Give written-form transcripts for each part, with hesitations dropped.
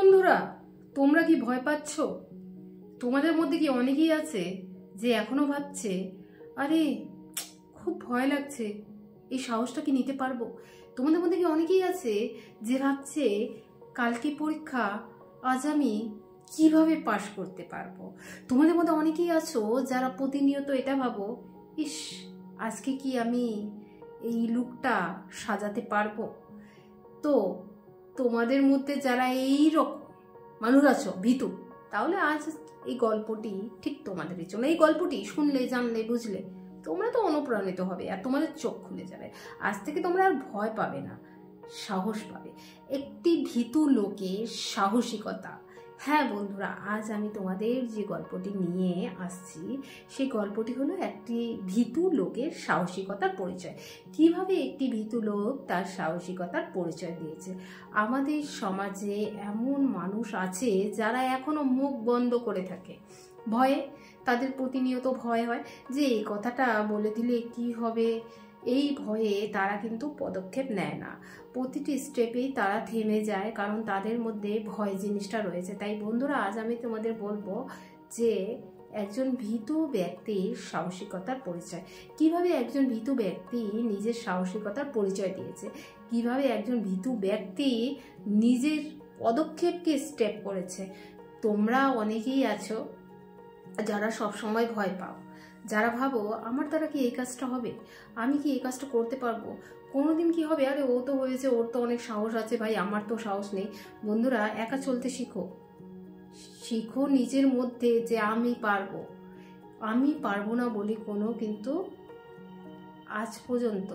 বন্ধুরা, তোমরা কি ভয় পাচ্ছ? তোমাদের মধ্যে কি অনেকেই আছে যে এখনো ভাবছে, আরে খুব ভয় লাগছে, এই সাহসটা কি নিতে পারবো? তোমাদের মধ্যে কি অনেকেই আছে যে ভাবছে, কালকে পরীক্ষা, আজ আমি কিভাবে পাশ করতে পারবো? তোমাদের মধ্যে অনেকেই আছো যারা প্রতিনিয়ত এটা ভাবো, ইস আজকে কি আমি এই লুকটা সাজাতে পারবো? তো তোমাদের মধ্যে যারা এই রকম মানুষ আছো ভীতু, তাহলে আজ এই গল্পটি ঠিক তোমাদেরই জন্য। এই গল্পটি শুনলে, জানলে, বুঝলে তোমরা তো অনুপ্রাণিত হবে আর তোমাদের চোখ খুলে যাবে। আজ থেকে তোমরা আর ভয় পাবে না, সাহস পাবে। একটি ভীতু লোকের সাহসিকতা। হ্যাঁ বন্ধুরা, আজ আমি তোমাদের যে গল্পটি নিয়ে আসছি সেই গল্পটি হলো একটি ভীতু লোকের সাহসিকতার পরিচয়। কিভাবে একটি ভীতু লোক তার সাহসিকতার পরিচয় দিয়েছে। আমাদের সমাজে এমন মানুষ আছে যারা এখনো মুখ বন্ধ করে থাকে ভয়ে। তাদের প্রতিনিয়ত ভয় হয় যে এই কথাটা বলে দিলে কি হবে। এই ভয়ে তারা কিন্তু পদক্ষেপ নেয় না, প্রতিটি স্টেপেই তারা থেমে যায়, কারণ তাদের মধ্যে ভয় জিনিসটা রয়েছে। তাই বন্ধুরা, আজ আমি তোমাদের বলবো যে একজন ভীতু ব্যক্তির সাহসিকতার পরিচয়। কিভাবে একজন ভীতু ব্যক্তি নিজের সাহসিকতার পরিচয় দিয়েছে, কিভাবে একজন ভীতু ব্যক্তি নিজের পদক্ষেপকে স্টেপ করেছে। তোমরা অনেকেই আছো যারা সবসময় ভয় পাও, যারা ভাবো আমার দ্বারা কি এই কাজটা হবে, আমি কি এই কাজটা করতে পারবো, কোনোদিন কি হবে, আরে ও তো হয়েছে, ওর তো অনেক সাহস আছে, ভাই আমার তো সাহস নেই। বন্ধুরা, একা চলতে শিখো, শিখো নিজের মধ্যে যে আমি পারবো। আমি পারবো না বলি কিন্তু আজ পর্যন্ত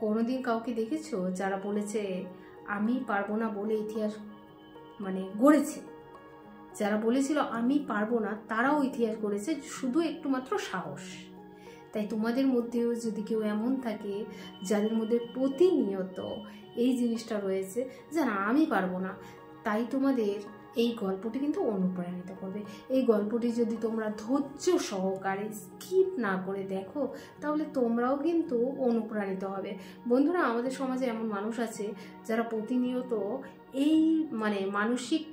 কোনোদিন কাউকে দেখেছো যারা বলেছে আমি পারবো না বলে ইতিহাস গড়েছে? যারা বলেছিল আমি পারবো না, তারাও ইতিহাস গড়েছে শুধু একটু মাত্র সাহস। তাই তোমাদের মধ্যেও যদি কেউ এমন থাকে যাদের মধ্যে প্রতিনিয়ত এই জিনিসটা রয়েছে যে না আমি পারবো না, তাই তোমাদের এই গল্পটি কিন্তু অনুপ্রাণিত করবে। এই গল্পটি যদি তোমরা ধৈর্য সহকারে স্কিপ না করে দেখো, তাহলে তোমরাও কিন্তু অনুপ্রাণিত হবে। বন্ধুরা, আমাদের সমাজে এমন মানুষ আছে যারা প্রতিনিয়ত এই মানসিক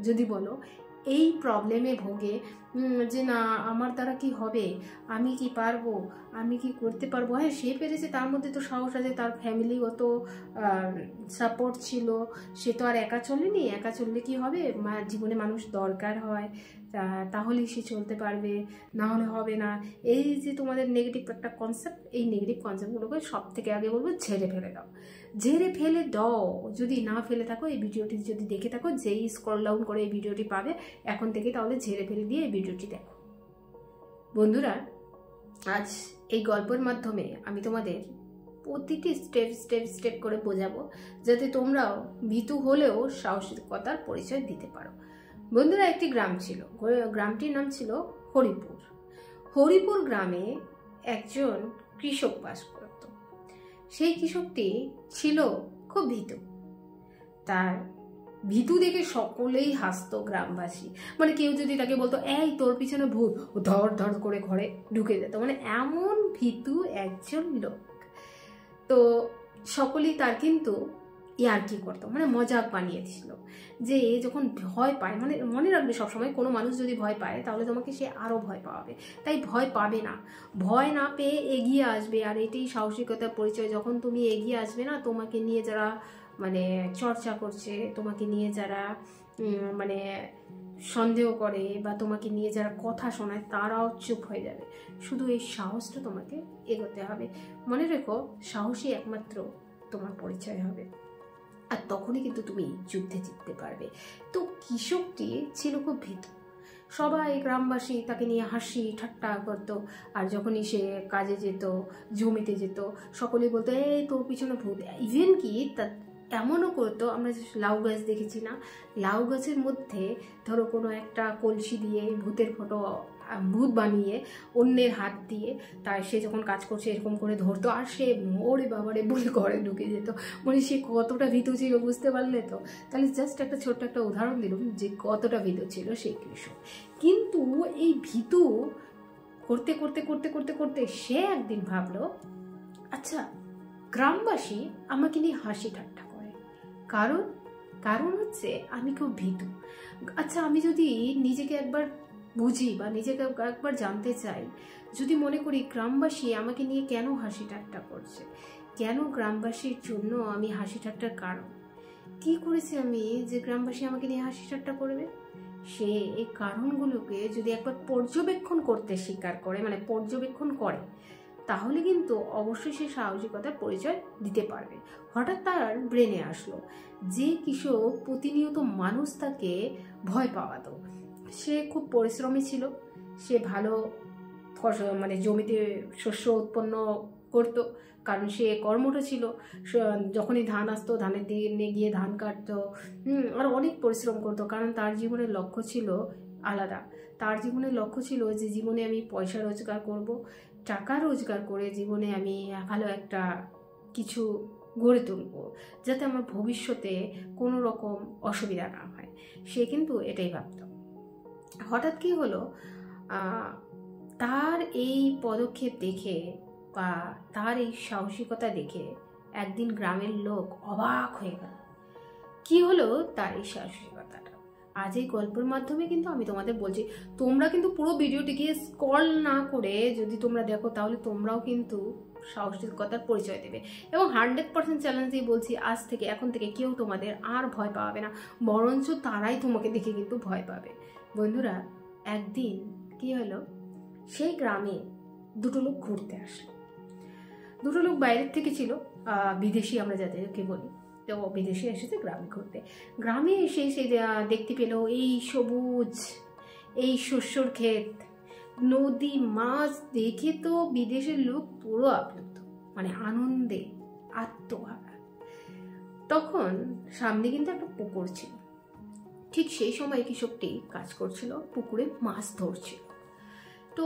যদি বলো এই প্রবলেমে ভোগে যে না আমার দ্বারা কি হবে, আমি কি পারবো, আমি কি করতে পারবো। হ্যাঁ, সে পেরেছে, তার মধ্যে তো সাহস আছে, তার ফ্যামিলিগত সাপোর্ট ছিল, সে তো আর একা চলেনি। একা চললে কি হবে, জীবনে মানুষ দরকার হয়, তাহলেই সে চলতে পারবে, না হলে হবে না। এই যে তোমাদের নেগেটিভ একটা কনসেপ্ট, এই নেগেটিভ কনসেপ্টগুলোকে সব থেকে আগে বলবো ঝেড়ে ফেলে দাও, ঝেড়ে ফেলে দাও। যদি না ফেলে থাকো, এই ভিডিওটি যদি দেখে থাকো, যেই স্ক্রল ডাউন করে এই ভিডিওটি পাবে এখন থেকে, তাহলে ঝেড়ে ফেলে দিয়ে এই ভিডিওটি দেখো। বন্ধুরা, আজ এই গল্পের মাধ্যমে আমি তোমাদের প্রতিটি স্টেপ করে বোঝাবো, যাতে তোমরাও ভীতু হলেও সাহসিকতার পরিচয় দিতে পারো। বন্ধুরা, একটি গ্রাম ছিল, গ্রামটির নাম ছিল হরিপুর। হরিপুর গ্রামে একজন কৃষক বাস করত। সেই কৃষকটি ছিল খুব ভীতু। তার ভীতু দেখে সকলেই হাসতো গ্রামবাসী। কেউ যদি তাকে বলতো এই তোর পিছনে ভূত, ও ধর ধর করে ঘরে ঢুকে যেত। এমন ভীতু একজন লোক। তো সকলেই তার কিন্তু ইয়ার্কি করতো, মজাক বানিয়েছিল যে যখন ভয় পায়, মনে রাখবে সবসময় কোনো মানুষ যদি ভয় পায় তাহলে তোমাকে সে আরও ভয় পাবে। তাই ভয় পাবে না, ভয় না পেয়ে এগিয়ে আসবে। আর এটাই সাহসিকতার পরিচয়। যখন তুমি এগিয়ে আসবে না, তোমাকে নিয়ে যারা চর্চা করছে, তোমাকে নিয়ে যারা সন্দেহ করে বা তোমাকে নিয়ে যারা কথা শোনায়, তারাও চুপ হয়ে যাবে। শুধু এই সাহসটা তোমাকে এগোতে হবে। মনে রেখো, সাহসী একমাত্র তোমার পরিচয় হবে, আর তখনই কিন্তু তুমি যুদ্ধে জিততে পারবে। তো কৃষকটি ছিল খুব ভীতু। সবাই গ্রামবাসী তাকে নিয়ে হাসি ঠাট্টা করতো। আর যখনই সে কাজে যেত, জমিতে যেত, সকলেই বলতো এই তোর পিছনে ভূত। ইভেন কি এমনও করতো, আমরা লাউ গাছ দেখেছি না, লাউ গাছের মধ্যে ধরো কোনো একটা কলসি দিয়ে ভূতের ফটো, ভূত বানিয়ে অন্যের হাত দিয়ে, তাই সে যখন কাজ করছে এরকম করে ধরতো, আর সে ওরে বাবারে বলে ঘরে ঢুকে যেত। সে কতটা ভীতু ছিল, বুঝতে পারলে তো? তাহলে জাস্ট একটা ছোট্ট একটা উদাহরণ দিলাম যে কতটা ভীতু ছিল সেই কৃষক। কিন্তু এই ভীতু করতে করতে করতে করতে করতে সে একদিন ভাবলো, আচ্ছা গ্রামবাসী আমাকে নিয়ে হাসি ঠাট্টা করে, কারণ হচ্ছে আমি খুব ভীতু। আচ্ছা, আমি যদি নিজেকে একবার বুঝি বা নিজেকে একবার জানতে চাই, যদি মনে করি গ্রামবাসী আমাকে নিয়ে কেন হাসি ঠাট্টা করছে, কেন গ্রামবাসীর জন্য আমি হাসি ঠাট্টার কারণ কি করেছি আমি যে গ্রামবাসী আমাকে নিয়ে হাসি ঠাট্টা করবে, সে এই কারণগুলোকে যদি একবার পর্যবেক্ষণ করতে স্বীকার করে, মানে পর্যবেক্ষণ করে, তাহলে কিন্তু অবশ্যই সে সাহসিকতার পরিচয় দিতে পারবে। হঠাৎ তার ব্রেনে আসলো যে কৃষক প্রতিনিয়ত মানুষ তাকে ভয় পাওয়াতো, সে খুব পরিশ্রমী ছিল, সে ভালো ফসল মানে জমিতে শস্য উৎপন্ন করতো, কারণ সে কর্মঠ ছিল। যখনই ধান আসতো ধানের দিকে গিয়ে ধান কাটতো, আর অনেক পরিশ্রম করতো, কারণ তার জীবনের লক্ষ্য ছিল আলাদা। তার জীবনের লক্ষ্য ছিল যে জীবনে আমি পয়সা রোজগার করব, টাকা রোজগার করে জীবনে আমি ভালো একটা কিছু গড়ে তুলব, যাতে আমার ভবিষ্যতে কোনো রকম অসুবিধা না হয়। সে কিন্তু এটাই ভাবত। হঠাৎ কি হলো, তার এই পদক্ষেপ দেখে বা তার এই সাহসিকতা দেখে একদিন গ্রামের লোক অবাক হয়ে গেল। কি হলো তার এই সাহসিকতাটা, আজ এই গল্পের মাধ্যমে কিন্তু আমি তোমাদের বলছি। তোমরা কিন্তু পুরো ভিডিওটিকে স্ক্রল না করে যদি তোমরা দেখো, তাহলে তোমরাও কিন্তু সাহসিকতার পরিচয় দেবে। এবং 100% চ্যালেঞ্জ দিয়ে বলছি, আজ থেকে এখন থেকে কেউ তোমাদের আর ভয় পাবে না, বরঞ্চ তারাই তোমাকে দেখে কিন্তু ভয় পাবে। বন্ধুরা, একদিন কি হলো, সেই গ্রামে দুটো লোক ঘুরতে আসলো। দুটো লোক বাইরের থেকে ছিল, বিদেশি আমরা যাদেরকে বলি, তো বিদেশি এসেছে গ্রামে ঘুরতে। গ্রামে এসে সে দেখতে পেল এই সবুজ, এই শস্যর ক্ষেত, নদী, মাছ দেখে তো বিদেশের লোক পুরো আপ্লুত, মানে আনন্দে আত্মহারা। তখন সামনে কিন্তু একটা পুকুর ছিল। ঠিক সেই সময় কৃষকটি কাজ করছিল, পুকুরে মাছ ধরছিল। তো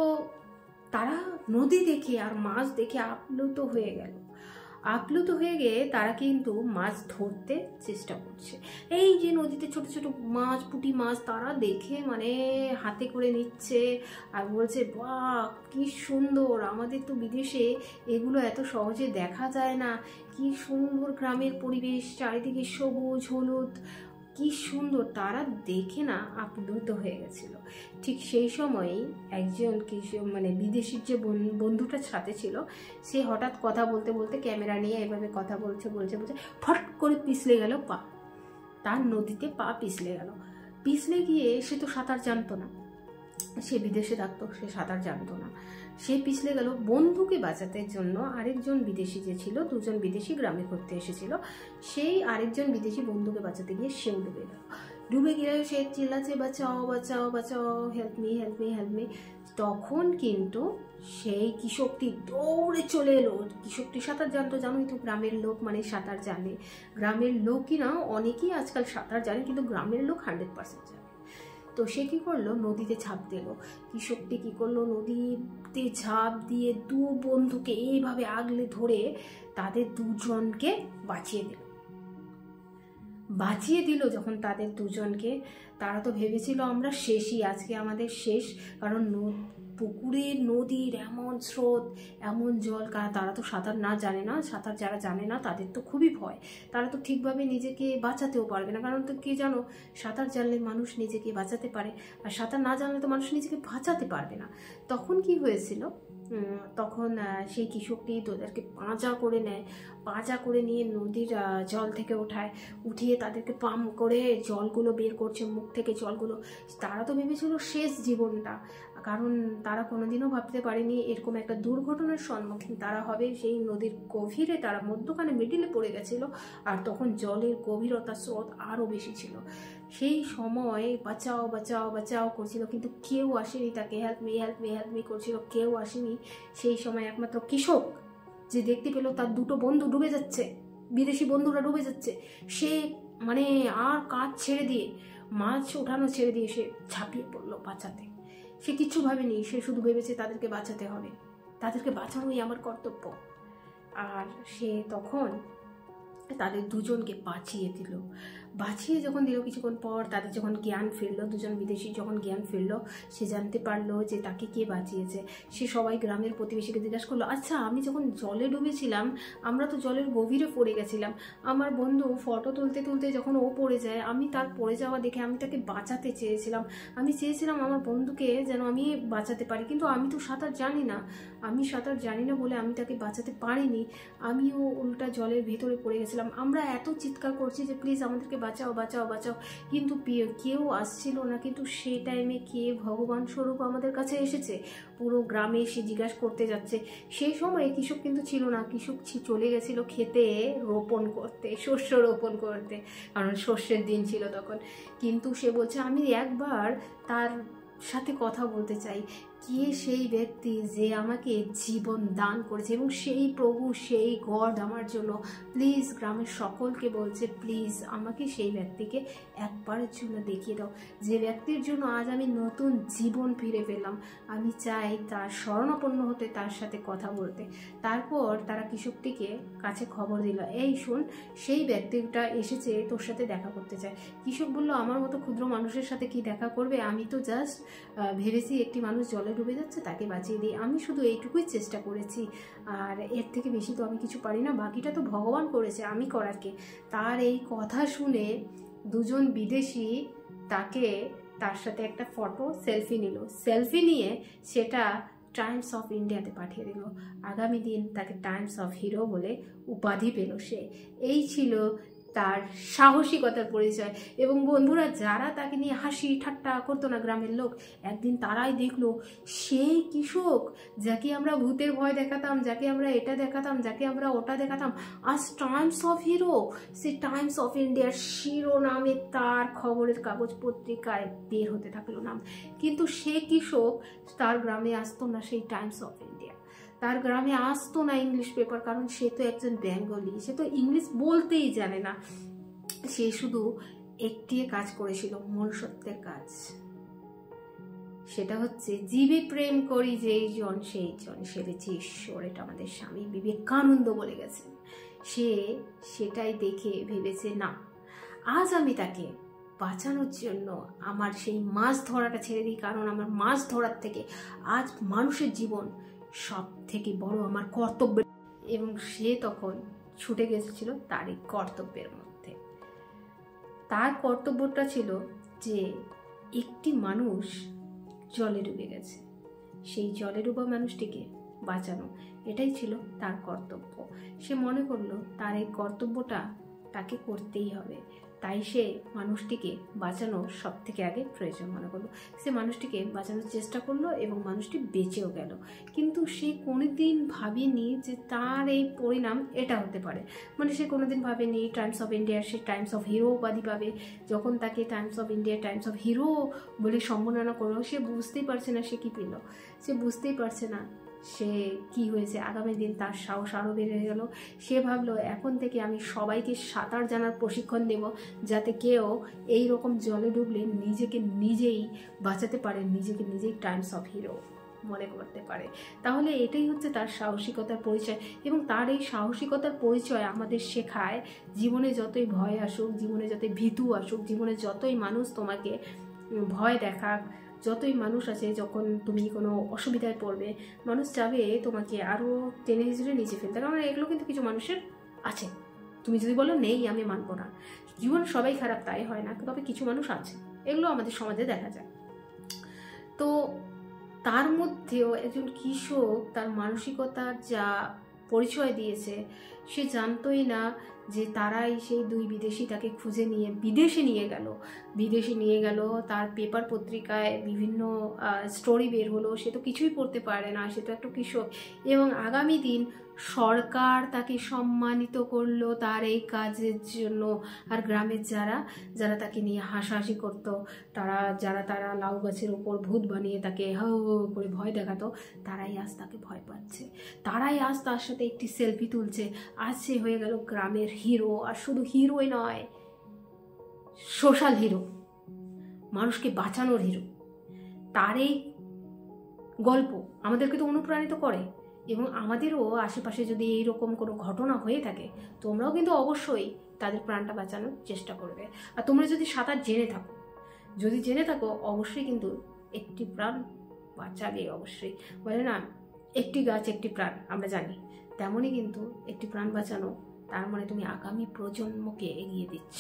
তারা নদী দেখে আর মাছ দেখে আপ্লুত হয়ে গেল। আপ্লুত হয়ে গিয়ে তারা কিন্তু মাছ ধরতে চেষ্টা করছে। এই যে নদীতে ছোট ছোট মাছ, পুঁটি মাছ, তারা দেখে মানে হাতে করে নিচ্ছে আর বলছে, বাহ কি সুন্দর, আমাদের তো বিদেশে এগুলো এত সহজে দেখা যায় না, কি সুন্দর গ্রামের পরিবেশ, চারিদিকে সবুজ হলুদ, কি সুন্দর। তারা দেখে না আপ্লুত হয়ে গেছিল। ঠিক সেই সময়ই একজন মানে বিদেশির যে বন্ধুটা সাথে ছিল, সে হঠাৎ কথা বলতে বলতে ক্যামেরা নিয়ে এভাবে কথা বলছে ফট করে পিছলে গেল পা, তার নদীতে পা পিছলে গেল। পিছলে গিয়ে সে তো সাঁতার জানতো না, সে বিদেশে থাকতো, সে সাঁতার জানতো না, সে পিছলে গেল। বন্ধুকে বাঁচাতে জন্য আরেকজন বিদেশি যে ছিল, দুজন বিদেশি গ্রামে ঘুরতে এসেছিল, সেই আরেকজন বিদেশি বন্ধুকে বাঁচাতে গিয়ে সেও ডুবে গেল। ডুবে গিয়ে সে চিল্লাচ্ছে, বাঁচাও বাঁচাও বাঁচাও, help me help me help me. তখন কিন্তু সেই কৃষকটি দৌড়ে চলে এলো। কৃষকটি সাঁতার জানতো, জানোই তো, গ্রামের লোক মানে সাঁতার জানে। গ্রামের লোকই না, অনেকেই আজকাল সাঁতার জানে, কিন্তু গ্রামের লোক 100% জানে। তো সে কী করলো, নদীতে ঝাঁপ দিল। কৃষকটি কী করলো, নদীতে ঝাঁপ দিয়ে দু বন্ধুকে এইভাবে আগলে ধরে তাদের দুজনকে বাঁচিয়ে দিল। যখন তাদের দুজনকে, তারা তো ভেবেছিল আমরা শেষই, আজকে আমাদের শেষ, কারণ পুকুরের নদীর এমন স্রোত, এমন জল, তারা তো সাঁতার জানে না। সাঁতার যারা জানে না তাদের তো খুবই ভয়, তারা তো ঠিকভাবে নিজেকে বাঁচাতেও পারবে না। কারণ তো কি জানো, সাঁতার জানলে মানুষ নিজেকে বাঁচাতে পারে, আর সাঁতার না জানলে তো মানুষ নিজেকে বাঁচাতে পারবে না। তখন কি হয়েছিল, তখন সেই কৃষকটি তাদেরকে পাঁজা করে নেয়, পাঁজা করে নিয়ে নদীর জল থেকে উঠিয়ে তাদেরকে পাম্প করে জলগুলো বের করছে, মুখ থেকে জলগুলো। তারা তো ভেবেছিল শেষ জীবনটা, কারণ তারা কোনোদিনও ভাবতে পারেনি এরকম একটা দুর্ঘটনার সম্মুখীন তারা হবে। সেই নদীর গভীরে তারা মধ্যখানে মিডিলে পড়ে গেছিল, আর তখন জলের গভীরতা, স্রোত আরও বেশি ছিল। সেই সময় বাঁচাও বাঁচাও বাঁচাও করছিল, কিন্তু কেউ আসেনি তাকে, help me help me help me করছিল, কেউ আসেনি। সেই সময় একমাত্র কৃষক, যে দেখতে পেল তার দুটো বন্ধু ডুবে যাচ্ছে, বিদেশি বন্ধুরা ডুবে যাচ্ছে, সে মানে আর কাজ ছেড়ে দিয়ে, মাছ ওঠানো ছেড়ে দিয়ে সে ঝাঁপিয়ে পড়লো বাঁচাতে। সে কিচ্ছু ভাবেনি, সে শুধু ভেবেছে তাদেরকে বাঁচাতে হবে, তাদেরকে বাঁচানোই আমার কর্তব্য। আর সে তখন তাদের দুজনকে বাঁচিয়ে দিল। বাঁচিয়ে যখন দিল কিছুক্ষণ পর তাদের যখন জ্ঞান ফিরলো, দুজন বিদেশি যখন জ্ঞান ফিরলো, সে জানতে পারলো যে তাকে কে বাঁচিয়েছে। সে সবাই গ্রামের প্রতিবেশীকে জিজ্ঞাসা করলো, আচ্ছা আমি যখন জলে ডুবেছিলাম, আমরা তো জলের গভীরে পড়ে গেছিলাম, আমার বন্ধু ফটো তুলতে তুলতে যখন ও পড়ে যায়, আমি তার পড়ে যাওয়া দেখে আমি তাকে বাঁচাতে চেয়েছিলাম, আমি চেয়েছিলাম আমার বন্ধুকে যেন আমি বাঁচাতে পারি, কিন্তু আমি তো সাঁতার জানি না, আমি সাঁতার জানি না বলে আমি তাকে বাঁচাতে পারিনি, আমিও উল্টা জলের ভেতরে পড়ে গেছিলাম। আমরা এত চিৎকার করছি যে প্লিজ আমাদেরকে বাঁচাও বাঁচাও বাঁচাও, কিন্তু কেউ আসছিল না। কিন্তু সেই টাইমে কে ভগবান স্বরূপ আমাদের কাছে এসেছে, পুরো গ্রামে এসে জিজ্ঞাসা করতে যাচ্ছে। সেই সময় কৃষক কিন্তু ছিল না, কৃষক চলে গেছিল খেতে রোপণ করতে, শস্য রোপণ করতে, কারণ শস্যের দিন ছিল তখন। কিন্তু সে বলছে আমি একবার তার সাথে কথা বলতে চাই, কে সেই ব্যক্তি যে আমাকে জীবন দান করেছে, এবং সেই প্রভু, সেই গড আমার জন্য, প্লিজ গ্রামের সকলকে বলছে প্লিজ আমাকে সেই ব্যক্তিকে একবারের জন্য দেখিয়ে দাও, যে ব্যক্তির জন্য আজ আমি নতুন জীবন ফিরে পেলাম, আমি চাই তার শরণাপন্ন হতে, তার সাথে কথা বলতে। তারপর তারা কৃষকটিকে কাছে খবর দিল, এই শোন সেই ব্যক্তিটা এসেছে, তোর সাথে দেখা করতে চায়। কৃষক বলল, আমার মতো ক্ষুদ্র মানুষের সাথে কি দেখা করবে, আমি তো জাস্ট ভেবেছি একটি মানুষ জলে ডুবে যাচ্ছে তাকে বাঁচিয়ে দিই, আমি শুধু এইটুকুই চেষ্টা করেছি, আর এর থেকে বেশি তো আমি কিছু পারি না, বাকিটা তো ভগবান করেছে, আমি করার কে। তার এই কথা শুনে দুজন বিদেশি তার সাথে একটা ফটো সেলফি নিল, সেলফি নিয়ে সেটা টাইমস অফ ইন্ডিয়াতে পাঠিয়ে দিল। আগামী দিন তাকে টাইমস অফ হিরো বলে উপাধি পেল সে। এই ছিল তার সাহসিকতার পরিচয়। এবং বন্ধুরা, যারা তাকে নিয়ে হাসি ঠাট্টা করতো না গ্রামের লোক, একদিন তারাই দেখলো সেই কৃষক যাকে আমরা ভূতের ভয় দেখাতাম, যাকে আমরা এটা দেখাতাম, যাকে আমরা ওটা দেখাতাম, আজ Times of hero. Say Times of ইন্ডিয়ার শিরোনামে তার খবরের কাগজ পত্রিকায় বের হতে থাকলো নাম। কিন্তু সে কৃষক তার গ্রামে আসতো না সেই টাইমস অফ ইন্ডিয়া, তার গ্রামে আসতো না ইংলিশ পেপার, কারণ সে তো একজন বেঙ্গলি, সে তো ইংলিশ বলতেই জানে না। সে শুধু একটি কাজ করেছিল, মনুষ্যত্বের কাজ, সেটা হচ্ছে জীবে প্রেম করি যেই জন সেই জন সেরেছে ঈশ্বর। এটা আমাদের স্বামী বিবেকানন্দ বলে গেছেন। সে সেটাই দেখে ভেবেছে, না আজ আমি তাকে বাঁচানোর জন্য আমার সেই মাছ ধরাটা ছেড়ে দিই, কারণ আমার মাছ ধরার থেকে আজ মানুষের জীবন সব থেকে বড় আমার কর্তব্য। এবং সে তখন ছুটে গেছিল তার এই কর্তব্যের মধ্যে। তার কর্তব্যটা ছিল যে একটি মানুষ জলে ডুবে গেছে, সেই জলে ডুবা মানুষটিকে বাঁচানো, এটাই ছিল তার কর্তব্য। সে মনে করলো তার এই কর্তব্যটা তাকে করতেই হবে, তাই সে মানুষটিকে বাঁচানোর সব থেকে আগে প্রয়োজন মনে করলো। সে মানুষটিকে বাঁচানোর চেষ্টা করলো এবং মানুষটি বেঁচেও গেল। কিন্তু সে কোনোদিন ভাবেনি যে তার এই পরিণাম এটা হতে পারে। মানে সে কোনোদিন ভাবেনি টাইমস অফ ইন্ডিয়ার সে টাইমস অফ হিরো উপাধি পাবে। যখন তাকে Times of India Times of hero বলে সম্মাননা করলো, সে বুঝতেই পারছে না সে কী পেল, সে বুঝতেই পারছে না সে কি হয়েছে। আগামী দিন তার সাহস আরও বেড়ে গেল। সে ভাবলো এখন থেকে আমি সবাইকে সাঁতার জানার প্রশিক্ষণ দেব, যাতে কেউ এই রকম জলে ডুবলে নিজেকে নিজেই বাঁচাতে পারে, নিজেকে নিজেই টাইমস অফ হিরো মনে করতে পারে। তাহলে এটাই হচ্ছে তার সাহসিকতার পরিচয়। এবং তার এই সাহসিকতার পরিচয় আমাদের শেখায়, জীবনে যতই ভয় আসুক, জীবনে যতই ভীতু আসুক, জীবনে যতই মানুষ তোমাকে ভয় দেখাক, যতই মানুষ আছে, যখন তুমি কোনো অসুবিধায় পড়বে, মানুষ চাবে তোমাকে আরও টেনে হিচড়ে নিচে ফেলতে, কারণ এগুলো কিন্তু কিছু মানুষের আছে। তুমি যদি বলো নেই, আমি মানবো না, জীবন সবাই খারাপ তাই হয় না, তবে কিছু মানুষ আছে, এগুলো আমাদের সমাজে দেখা যায়। তো তার মধ্যেও একজন কৃষক তার মানসিকতার যা পরিচয় দিয়েছে, সে জানতোই না যে তারাই সেই দুই বিদেশি তাকে খুঁজে নিয়ে বিদেশে নিয়ে গেল। তার পেপার পত্রিকায় বিভিন্ন স্টোরি বের হলো, সে তো কিছুই পড়তে পারে না, সে তো একটা কৃষক। এবং আগামী দিন সরকার তাকে সম্মানিত করলো তার এই কাজের জন্য। আর গ্রামের যারা তাকে নিয়ে হাসাহাসি করতো, যারা লাউ গাছের উপর ভূত বানিয়ে তাকে হো করে ভয় দেখাতো, তারাই আজ তাকে ভয় পাচ্ছে, তারাই আজ তার সাথে একটি সেলফি তুলছে। আজ সে হয়ে গেল গ্রামের হিরো। আর শুধু হিরোই নয়, সোশ্যাল হিরো, মানুষকে বাঁচানোর হিরো। তার এই গল্প আমাদেরকে তো অনুপ্রাণিত করে। এবং আমাদেরও আশেপাশে যদি এইরকম কোনো ঘটনা হয়ে থাকে, তোমরাও কিন্তু অবশ্যই তাদের প্রাণটা বাঁচানোর চেষ্টা করবে। আর তোমরা যদি সাঁতার জেনে থাকো অবশ্যই কিন্তু একটি প্রাণ বাঁচাবে। অবশ্যই বলে না, একটি গাছ একটি প্রাণ, আমরা জানি তেমনই কিন্তু একটি প্রাণ বাঁচানো, তার মানে তুমি আগামী প্রজন্মকে এগিয়ে দিচ্ছ।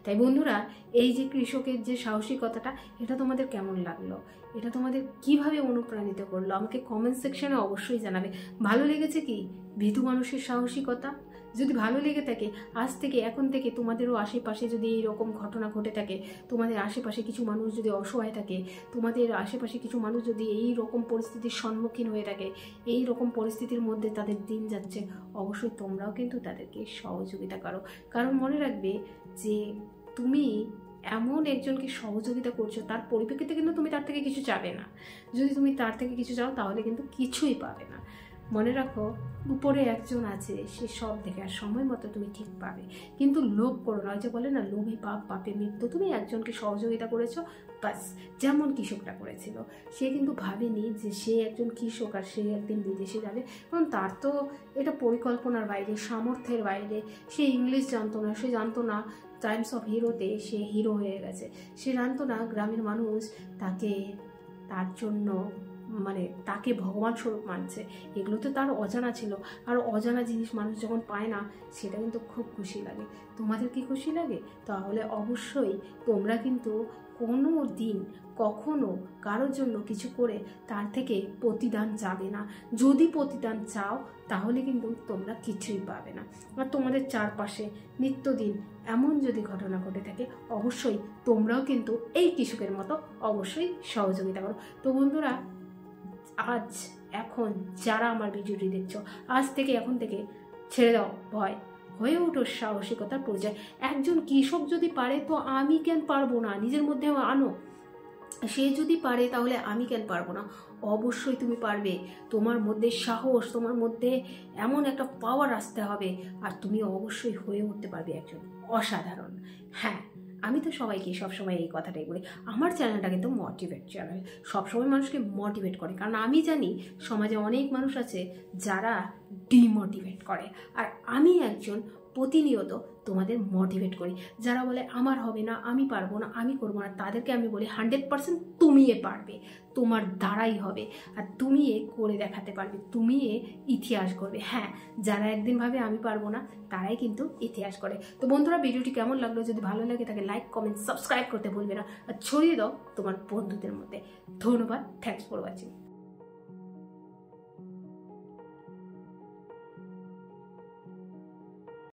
তাই বন্ধুরা, এই যে কৃষকের যে সাহসিকতাটা, এটা তোমাদের কেমন লাগলো, এটা তোমাদের কিভাবে অনুপ্রাণিত করলো আমাকে কমেন্ট সেকশনে অবশ্যই জানাবে। ভালো লেগেছে কি ভীতু মানুষের সাহসিকতা? যদি ভালো লেগে থাকে, আজ থেকে এখন থেকে তোমাদেরও আশেপাশে যদি এইরকম ঘটনা ঘটে থাকে, তোমাদের আশেপাশে কিছু মানুষ যদি অসহায় থাকে, তোমাদের আশেপাশে কিছু মানুষ যদি এই রকম পরিস্থিতির সম্মুখীন হয়ে থাকে, এই রকম পরিস্থিতির মধ্যে তাদের দিন যাচ্ছে, অবশ্যই তোমরাও কিন্তু তাদেরকে সহযোগিতা করো। কারণ মনে রাখবে যে তুমি এমন একজনকে সহযোগিতা করছো, তার পরিপ্রেক্ষিতে কিন্তু তুমি তার থেকে কিছু চাবে না। যদি তুমি তার থেকে কিছু চাও তাহলে কিন্তু কিছুই পাবে না। মনে রাখো, উপরে একজন আছে, সে সব দেখে, আর সময় মতো তুমি ঠিক পাবে। কিন্তু লোভ করো না, যে বলে না লোভী পাপ, পাপে মৃত্যু। তুমি একজনকে সহযোগিতা করেছো, বাস। যেমন কৃষকটা করেছিল, সে কিন্তু ভাবেনি যে সে একজন কৃষক আর সে একদিন বিদেশে যাবে, কারণ তার তো এটা পরিকল্পনার বাইরে, সামর্থ্যের বাইরে। সে ইংলিশ জানতো না, সে জানতো না টাইমস অফ হিরোতে সে হিরো হয়ে গেছে, সে জানতো না গ্রামের মানুষ তার জন্য তাকে ভগবান স্বরূপ মানছে। এগুলো তো তার অজানা ছিল। আর অজানা জিনিস মানুষ যখন পায় না, সেটা কিন্তু খুব খুশি লাগে। তোমাদের কি খুশি লাগে? তাহলে অবশ্যই তোমরা কিন্তু কোনো দিন কখনো কারোর জন্য কিছু করে তার থেকে প্রতিদান চাবে না। যদি প্রতিদান চাও তাহলে কিন্তু তোমরা কিছুই পাবে না। আর তোমাদের চারপাশে নিত্যদিন এমন যদি ঘটনা ঘটে থাকে, অবশ্যই তোমরাও কিন্তু এই কৃষকের মতো অবশ্যই সহযোগিতা করো। তো বন্ধুরা, আজ এখন যারা আমার ভিডিওটি দেখছো, আজ থেকে এখন থেকে ছেড়ে দাও ভয়, হয়ে ওঠো সাহসিকতার পরিচয়। একজন কৃষক যদি পারে তো আমি কেন পারবো না? নিজের মধ্যে আনো। সে যদি পারে তাহলে আমি কেন পারবো না? অবশ্যই তুমি পারবে। তোমার মধ্যে সাহস, তোমার মধ্যে এমন একটা পাওয়ার আসতে হবে, আর তুমি অবশ্যই হয়ে উঠতে পারবে একজন অসাধারণ। হ্যাঁ, আমি তো সবাইকে সবসময় এই কথাটাই বলি, আমার চ্যানেলটা কিন্তু মোটিভেট চ্যানেল, সবসময় মানুষকে মোটিভেট করে। কারণ আমি জানি সমাজে অনেক মানুষ আছে যারা ডিমোটিভেট করে, আর আমি একজন প্রতিনিয়ত তোমাদের মোটিভেট করি। যারা বলে আমার হবে না, আমি পারবো না, আমি করবো না, তাদেরকে আমি বলি 100% তুমি পারবে, তোমার দ্বারাই হবে, আর তুমি করে দেখাতে পারবে, তুমি ইতিহাস করবে। হ্যাঁ, যারা একদিন ভাবে আমি পারবো না, তারাই কিন্তু ইতিহাস করে। তো বন্ধুরা, ভিডিওটি কেমন লাগলো? যদি ভালো লাগে তাকে লাইক, কমেন্ট, সাবস্ক্রাইব করতে ভুলবে না, আর ছড়িয়ে দাও তোমার বন্ধুদের মধ্যে। ধন্যবাদ, থ্যাঙ্কস ফর ওয়াচিং।